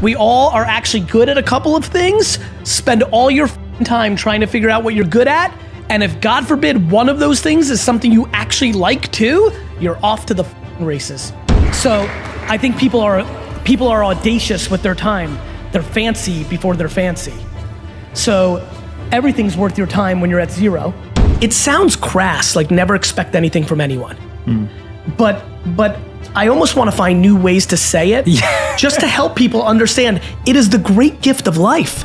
We all are actually good at a couple of things. Spend all your time trying to figure out what you're good at. And if God forbid one of those things is something you actually like too, you're off to the races. So I think people are audacious with their time. They're fancy before they're fancy. So everything's worth your time when you're at zero. It sounds crass, like never expect anything from anyone. But I almost want to find new ways to say it, just to help people understand it is the great gift of life.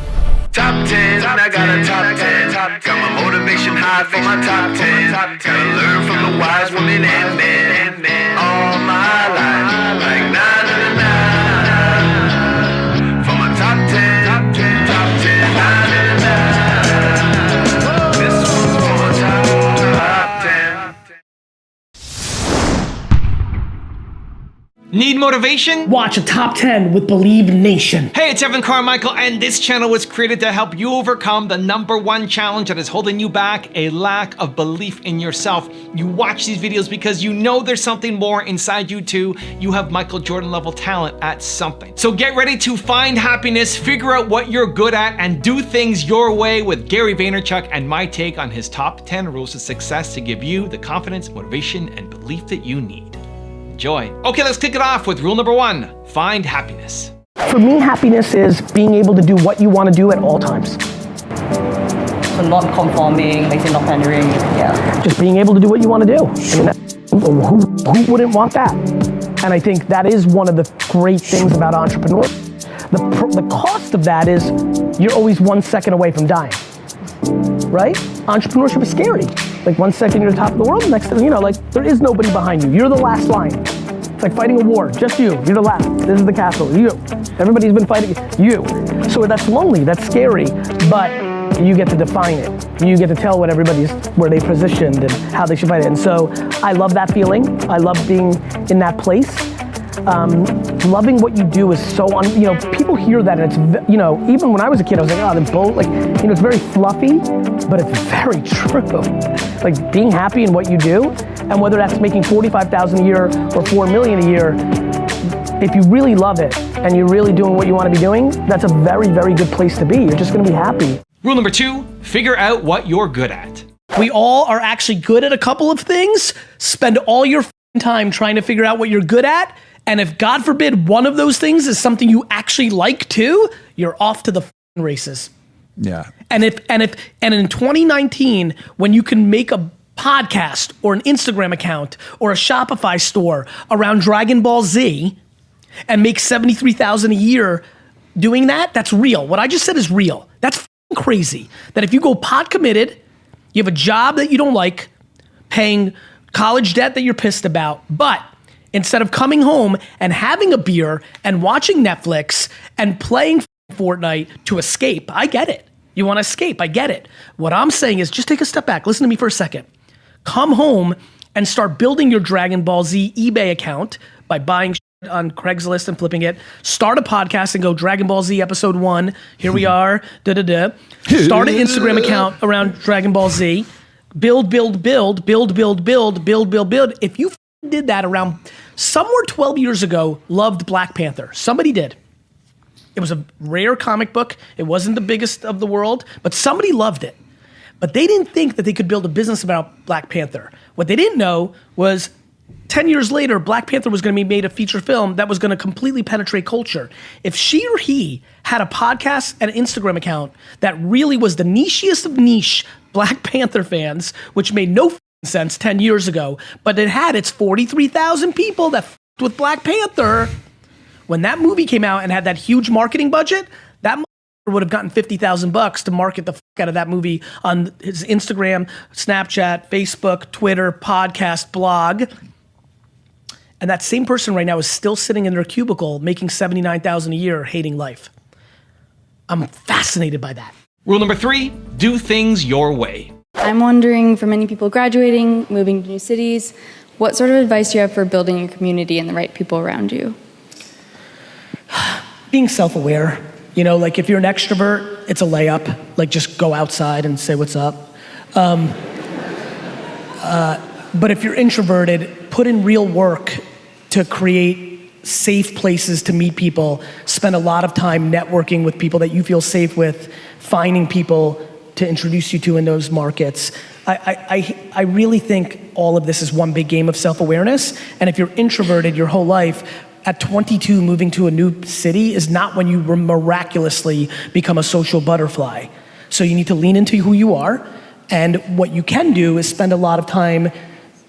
Top 10, I got a top 10. Got my motivation high for my top 10. Gotta learn from the wise women and men. All my life, like 9 for my top 10, top 10, 9 This one's for my top 10. Need motivation? Watch a top 10 with Believe Nation. Hey, it's Evan Carmichael, and this channel was created to help you overcome the #1 challenge that is holding you back, a lack of belief in yourself. You watch these videos because you know there's something more inside you too. You have Michael Jordan level talent at something. So get ready to find happiness, figure out what you're good at, and do things your way with Gary Vaynerchuk and my take on his top 10 rules of success to give you the confidence, motivation, and belief that you need. Enjoy. Okay, let's kick it off with rule #1, find happiness. For me, happiness is being able to do what you want to do at all times. So not conforming, like not pandering, Just being able to do what you want to do. I mean, who wouldn't want that? And I think that is one of the great things about entrepreneurship. The cost of that is you're always 1 second away from dying, right? Entrepreneurship is scary. Like 1 second you're top of the world, next thing you know, like there is nobody behind you. You're the last line. It's like fighting a war, just you. You're the last. This is the castle, you. Everybody's been fighting, you. So that's lonely, that's scary, but you get to define it. You get to tell what where they positioned and how they should fight it. And so I love that feeling. I love being in that place. Loving what you do is so people hear that and it's, even when I was a kid, I was like, oh, the boat, it's very fluffy, but it's very true. Like being happy in what you do, and whether that's making $45,000 a year or $4 million a year, if you really love it and you're really doing what you want to be doing, that's a very, very good place to be. You're just going to be happy. Rule #2, figure out what you're good at. We all are actually good at a couple of things. Spend all your time trying to figure out what you're good at. And if God forbid one of those things is something you actually like too, you're off to the races. Yeah. And in 2019, when you can make a podcast or an Instagram account or a Shopify store around Dragon Ball Z and make $73,000 a year doing that, that's real. What I just said is real. That's crazy. That if you go pod committed, you have a job that you don't like, paying college debt that you're pissed about, but instead of coming home and having a beer and watching Netflix and playing Fortnite to escape, I get it. You want to escape, I get it. What I'm saying is just take a step back. Listen to me for a second. Come home and start building your Dragon Ball Z eBay account by buying shit on Craigslist and flipping it. Start a podcast and go Dragon Ball Z episode 1. Here we are. Start an Instagram account around Dragon Ball Z. Build. If you did that around somewhere 12 years ago, loved Black Panther. Somebody did. It was a rare comic book. It wasn't the biggest of the world, but somebody loved it. But they didn't think that they could build a business about Black Panther. What they didn't know was 10 years later, Black Panther was going to be made a feature film that was going to completely penetrate culture. If she or he had a podcast and an Instagram account that really was the nichiest of niche Black Panther fans, which made no sense 10 years ago, but it had its 43,000 people that with Black Panther. When that movie came out and had that huge marketing budget, that would have gotten $50,000 to market the out of that movie on his Instagram, Snapchat, Facebook, Twitter, podcast, blog. And that same person right now is still sitting in their cubicle making $79,000 a year, hating life. I'm fascinated by that. Rule #3, do things your way. I'm wondering, for many people graduating, moving to new cities, what sort of advice do you have for building your community and the right people around you? Being self-aware. Like if you're an extrovert, it's a layup. Like just go outside and say what's up. But if you're introverted, put in real work to create safe places to meet people, spend a lot of time networking with people that you feel safe with, finding people to introduce you to in those markets. I really think all of this is one big game of self-awareness, and if you're introverted your whole life, at 22 moving to a new city is not when you miraculously become a social butterfly. So you need to lean into who you are, and what you can do is spend a lot of time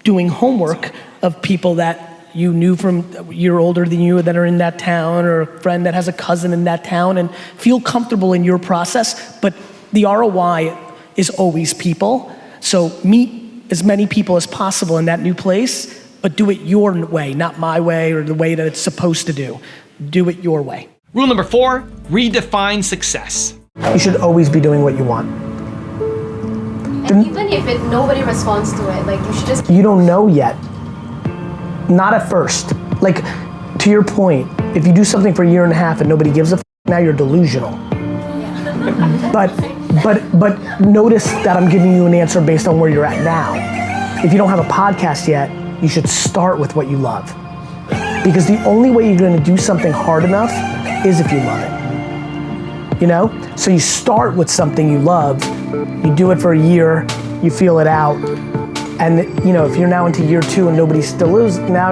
doing homework of people that you knew from a year older than you that are in that town, or a friend that has a cousin in that town, and feel comfortable in your process. But the ROI is always people. So meet as many people as possible in that new place, but do it your way, not my way or the way that it's supposed to do. Do it your way. Rule number 4, redefine success. You should always be doing what you want. And even if nobody responds to it, like you should just... You don't know yet. Not at first. Like, to your point, if you do something for a year and a half and nobody gives a now you're delusional. Yeah. But notice that I'm giving you an answer based on where you're at now. If you don't have a podcast yet, you should start with what you love. Because the only way you're gonna do something hard enough is if you love it. You know? So you start with something you love, you do it for a year, you feel it out, and you know, if you're now into year 2 and nobody still is, now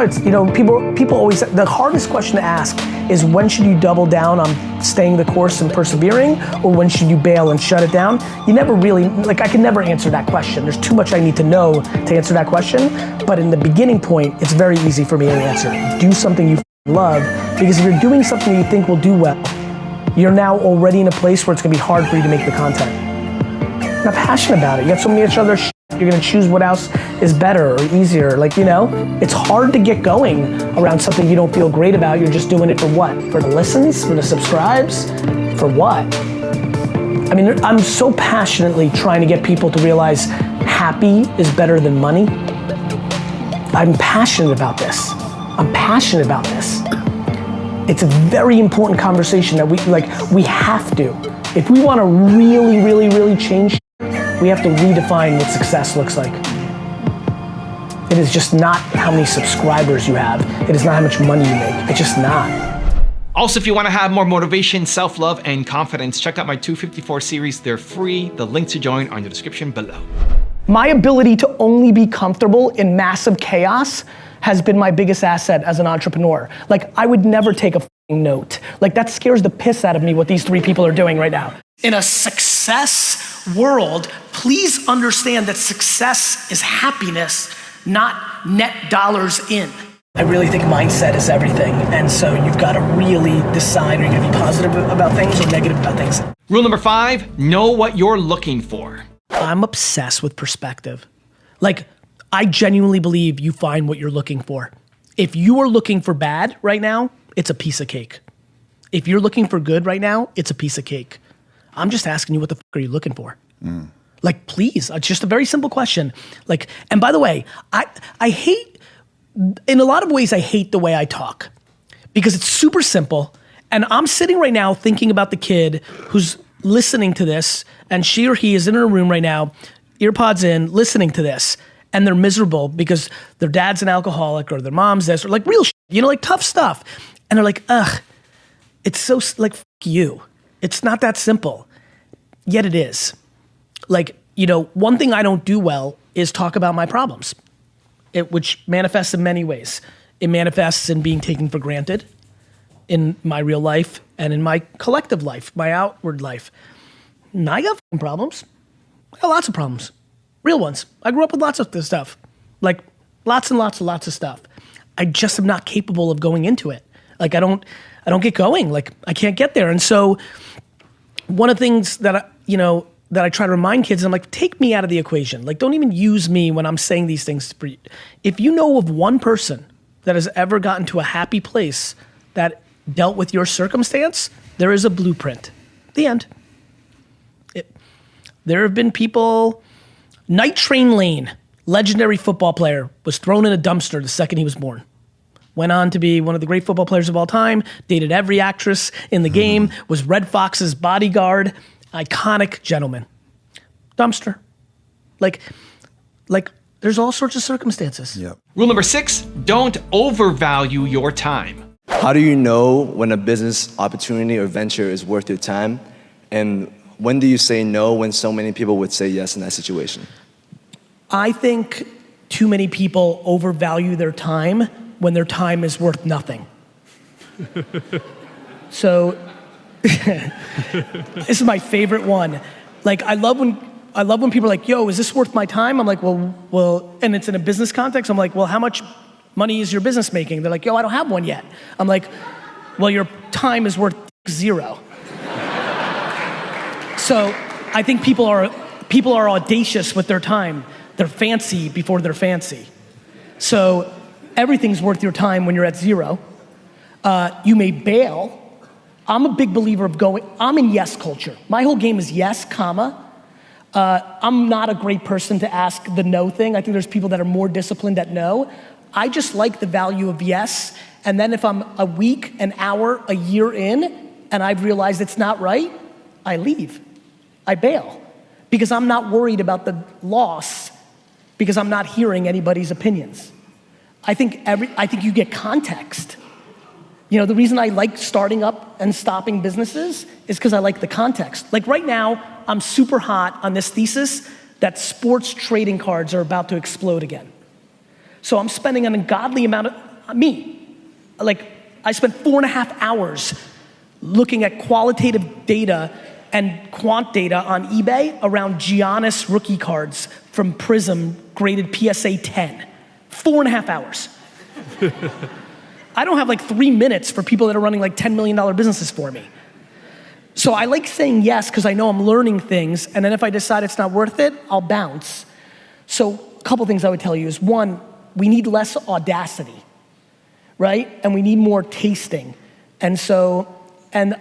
it's, you know, people always, the hardest question to ask is when should you double down on staying the course and persevering, or when should you bail and shut it down? You never really, like I can never answer that question. There's too much I need to know to answer that question, but in the beginning point, it's very easy for me to answer. Do something you love, because if you're doing something you think will do well, you're now already in a place where it's gonna be hard for you to make the content. You're not passionate about it. You got so many other you're gonna choose what else is better or easier. Like, you know, it's hard to get going around something you don't feel great about. You're just doing it for what? For the listens? For the subscribes? For what? I mean, I'm so passionately trying to get people to realize happy is better than money. I'm passionate about this. I'm passionate about this. It's a very important conversation that we have to. If we wanna really, really, really change, we have to redefine what success looks like. It is just not how many subscribers you have. It is not how much money you make. It's just not. Also, if you want to have more motivation, self-love, and confidence, check out my 254 series. They're free. The link to join are in the description below. My ability to only be comfortable in massive chaos has been my biggest asset as an entrepreneur. Like, I would never take a note. Like, that scares the piss out of me what these 3 people are doing right now. In a success world, please understand that success is happiness, not net dollars in. I really think mindset is everything, and so you've got to really decide, are you going to be positive about things or negative about things? Rule number 5, know what you're looking for. I'm obsessed with perspective. Like, I genuinely believe you find what you're looking for. If you are looking for bad right now, it's a piece of cake. If you're looking for good right now, it's a piece of cake. I'm just asking you, what the fuck are you looking for? Like, please, it's just a very simple question. Like, and by the way, I hate, in a lot of ways, I hate the way I talk because it's super simple. And I'm sitting right now thinking about the kid who's listening to this, and she or he is in her room right now, earpods in, listening to this, and they're miserable because their dad's an alcoholic or their mom's this, or like real shit, you know, like tough stuff. And they're like, ugh, it's so, like, fuck you. It's not that simple, yet it is. Like, you know, one thing I don't do well is talk about my problems, which manifests in many ways. It manifests in being taken for granted in my real life and in my collective life, my outward life. And I got problems. I got lots of problems, real ones. I grew up with lots of this stuff, like lots and lots of stuff. I just am not capable of going into it. Like, I don't get going. Like, I can't get there. And so one of the things that I try to remind kids, I'm like, take me out of the equation. Like, don't even use me when I'm saying these things for you. If you know of one person that has ever gotten to a happy place that dealt with your circumstance, there is a blueprint. The end. There have been people, Night Train Lane, legendary football player, was thrown in a dumpster the second he was born. Went on to be one of the great football players of all time, dated every actress in the game, was Red Fox's bodyguard, iconic gentleman. Dumpster. Like There's all sorts of circumstances. Yep. Rule number 6, don't overvalue your time. How do you know when a business opportunity or venture is worth your time? And when do you say no when so many people would say yes in that situation? I think too many people overvalue their time when their time is worth nothing. So, this is my favorite one. Like, I love when people are like, yo, is this worth my time? I'm like, well, and it's in a business context. I'm like, well, how much money is your business making? They're like, yo, I don't have one yet. I'm like, well, your time is worth 0. So I think people are audacious with their time. They're fancy before they're fancy. So everything's worth your time when you're at 0. You may bail. I'm a big believer of I'm in yes culture. My whole game is yes, comma. I'm not a great person to ask the no thing. I think there's people that are more disciplined at no. I just like the value of yes. And then if I'm a week, an hour, a year in, and I've realized it's not right, I leave. I bail. Because I'm not worried about the loss, because I'm not hearing anybody's opinions. I think you get context. You know, the reason I like starting up and stopping businesses is because I like the context. Like right now, I'm super hot on this thesis that sports trading cards are about to explode again. So I'm spending an ungodly amount of, I spent 4.5 hours looking at qualitative data and quant data on eBay around Giannis rookie cards from Prism graded PSA 10. 4.5 hours. I don't have like 3 minutes for people that are running like $10 million businesses for me. So I like saying yes because I know I'm learning things, and then if I decide it's not worth it, I'll bounce. So a couple things I would tell you is, one, we need less audacity, right? And we need more tasting. And so, and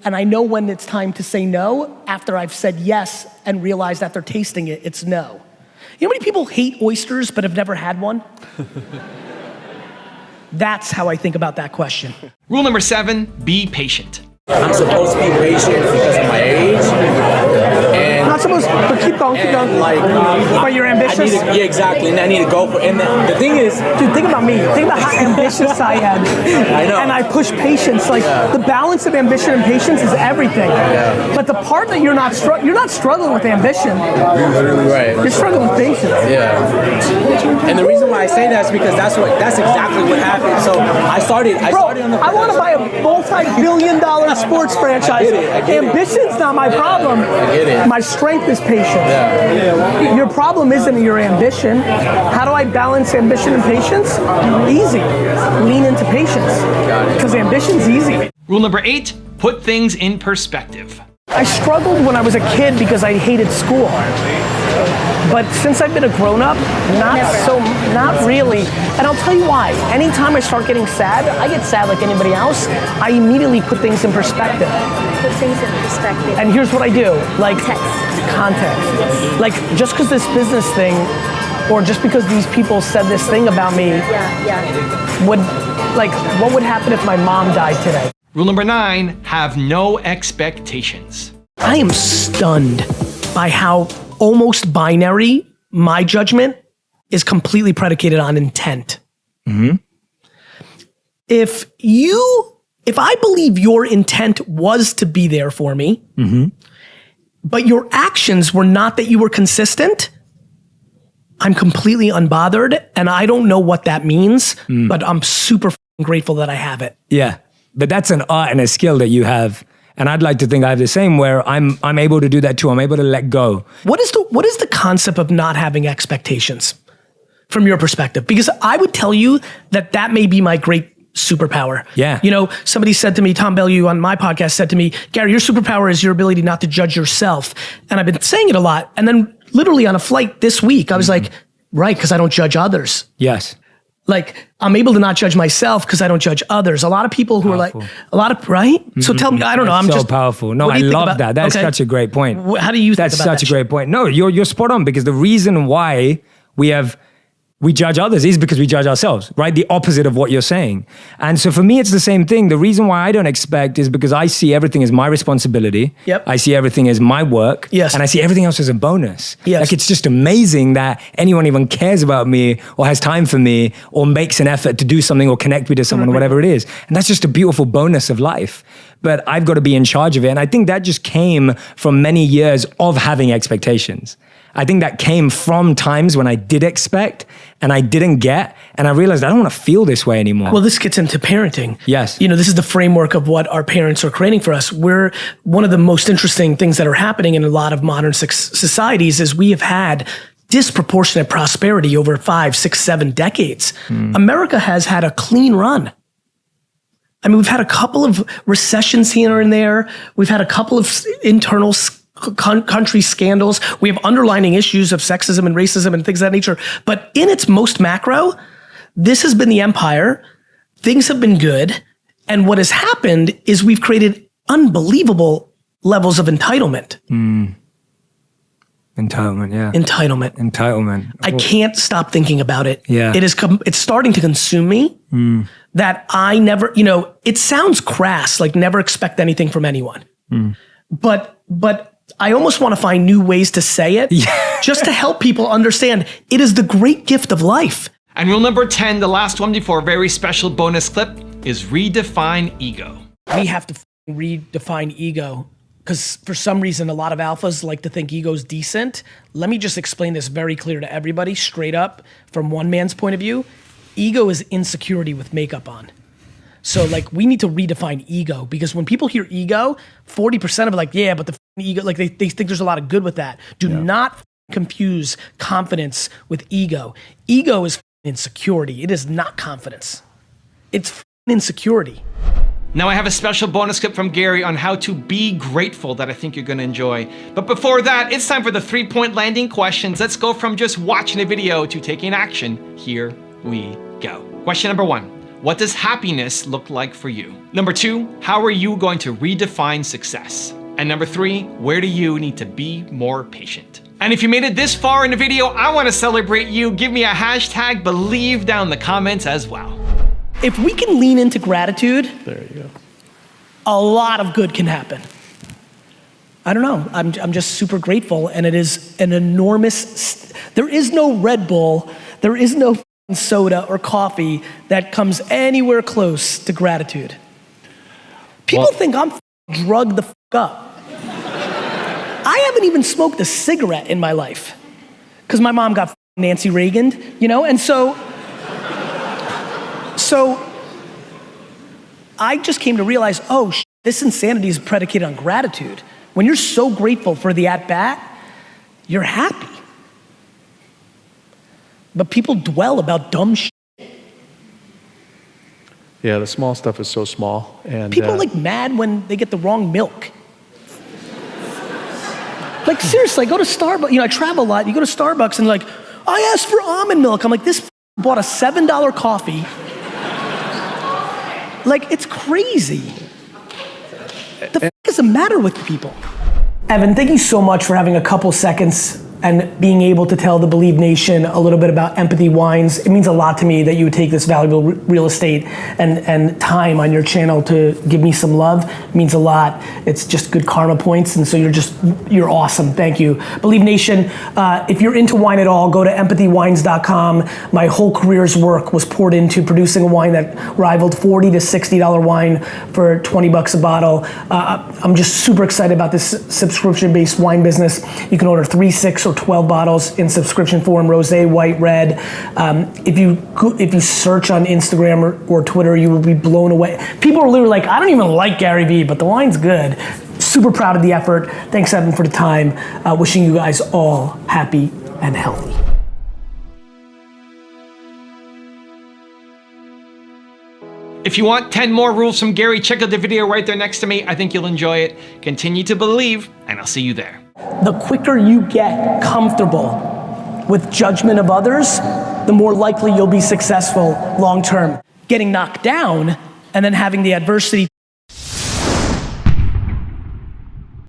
I know when it's time to say no after I've said yes and realized after tasting it, it's no. You know how many people hate oysters but have never had one? That's how I think about that question. Rule number 7, be patient. I'm supposed to be patient because of my age. And Not supposed to, but keep going. But you're ambitious? Yeah, exactly. And I need to go for it. And the thing is, dude, think about me. Think about how ambitious I am. I know. And I push patience. Like the balance of ambition and patience is everything. Yeah. But the part that you're not struggling with ambition. Right. You're struggling with patience. Yeah. And the reason why I say that is because that's exactly what happened. So I started on the. I want to buy a multi-billion-dollar sports franchise. I get it. Ambition's not my problem. I get it. My strength is patience. Yeah. Your problem isn't your ambition. How do I balance ambition and patience? Easy. Lean into patience. Because ambition's easy. Rule number 8, put things in perspective. I struggled when I was a kid because I hated school. But since I've been a grown-up, not really. And I'll tell you why. Anytime I start getting sad, I get sad like anybody else, I immediately put things in perspective. Put things in perspective. And here's what I do, like context. Like just because this business thing, or just because these people said this thing about me, what would happen if my mom died today? Rule number 9, have no expectations. I am stunned by how almost binary my judgment is completely predicated on intent. Mm-hmm. If I believe your intent was to be there for me, but your actions were not that you were consistent, I'm completely unbothered, and I don't know what that means, but I'm super grateful that I have it. Yeah, but that's an art and a skill that you have. And I'd like to think I have the same, where I'm able to do that too. I'm able to let go. What is the concept of not having expectations from your perspective? Because I would tell you that may be my great superpower. Yeah. You know, somebody said to me, Tom Bellew on my podcast said to me, Gary, your superpower is your ability not to judge yourself. And I've been saying it a lot. And then literally on a flight this week, I was like, right, because I don't judge others. Yes. Like, I'm able to not judge myself because I don't judge others. A lot of people who powerful. are like, right? So tell me, I don't know. I'm so just powerful. No, I love that. That's such a great point. How do you think That's about that? That's such a great point. No, you're spot on, because the reason why we have we judge others is because we judge ourselves, right? The opposite of what you're saying. And so for me, it's the same thing. The reason why I don't expect is because I see everything as my responsibility. Yep. I see everything as my work. Yes. And I see everything else as a bonus. Yes. Like, it's just amazing that anyone even cares about me or has time for me or makes an effort to do something or connect me to someone or whatever it is. And that's just a beautiful bonus of life. But I've got to be in charge of it. And I think that just came from many years of having expectations. I think that came from times when I did expect and I didn't get, and I realized I don't want to feel this way anymore. Well, this gets into parenting. Yes. You know, this is the framework of what our parents are creating for us. We're one of the most interesting things that are happening in a lot of modern societies is we have had disproportionate prosperity over 5, 6, 7 decades. America has had a clean run. I mean, we've had a couple of recessions here and there. We've had a couple of internal country scandals. We have underlining issues of sexism and racism and things of that nature. But in its most macro, this has been the empire. Things have been good. And what has happened is we've created unbelievable levels of entitlement. Entitlement, yeah. Entitlement. I can't stop thinking about it. Yeah. It's starting to consume me that I never, you know, it sounds crass, like never expect anything from anyone. But I almost want to find new ways to say it just to help people understand it is the great gift of life. And rule number 10, the last one before a very special bonus clip, is redefine ego. We have to redefine ego because for some reason, a lot of alphas like to think ego's decent. Let me just explain this very clear to everybody, straight up, from one man's point of view. Ego is insecurity with makeup on. So like we need to redefine ego because when people hear ego, 40% of it like, yeah, but the ego, like they think there's a lot of good with that. Do not confuse confidence with ego. Ego is insecurity. It is not confidence. It's insecurity. Now I have a special bonus clip from Gary on how to be grateful that I think you're gonna enjoy. But before that, it's time for the 3-point landing questions. Let's go from just watching a video to taking action. Here we go. Question number 1. What does happiness look like for you? Number 2, how are you going to redefine success? And number 3, where do you need to be more patient? And if you made it this far in the video, I want to celebrate you. Give me a hashtag believe down in the comments as well. If we can lean into gratitude, There you go. a lot of good can happen. I don't know, I'm just super grateful and it is an enormous, there is no Red Bull, there is no soda or coffee that comes anywhere close to gratitude. People think I'm drugged the up. I haven't even smoked a cigarette in my life because my mom got Nancy Reagan'd, you know? And so I just came to realize, oh, this insanity is predicated on gratitude. When you're so grateful for the at-bat, you're happy. But people dwell about dumb shit. Yeah, the small stuff is so small. And people are like mad when they get the wrong milk. Like seriously, I go to Starbucks, you know, I travel a lot, you go to Starbucks and like, I asked for almond milk. I'm like, this bought a $7 coffee. Like, it's crazy. The fuck is the matter with people? Evan, thank you so much for having a couple seconds and being able to tell the Believe Nation a little bit about Empathy Wines. It means a lot to me that you would take this valuable real estate and time on your channel to give me some love. It means a lot. It's just good karma points, and so you're awesome. Thank you. Believe Nation, if you're into wine at all, go to empathywines.com. My whole career's work was poured into producing a wine that rivaled $40 to $60 wine for $20 a bottle. I'm just super excited about this subscription-based wine business. You can order 3, 6, or 12 bottles in subscription form, rosé, white, red. If you search on Instagram or Twitter, you will be blown away. People are literally like, I don't even like Gary Vee, but the wine's good. Super proud of the effort. Thanks, Evan, for the time. Wishing you guys all happy and healthy. If you want 10 more rules from Gary, check out the video right there next to me. I think you'll enjoy it. Continue to believe, and I'll see you there. The quicker you get comfortable with judgment of others, the more likely you'll be successful long term. Getting knocked down and then having the adversity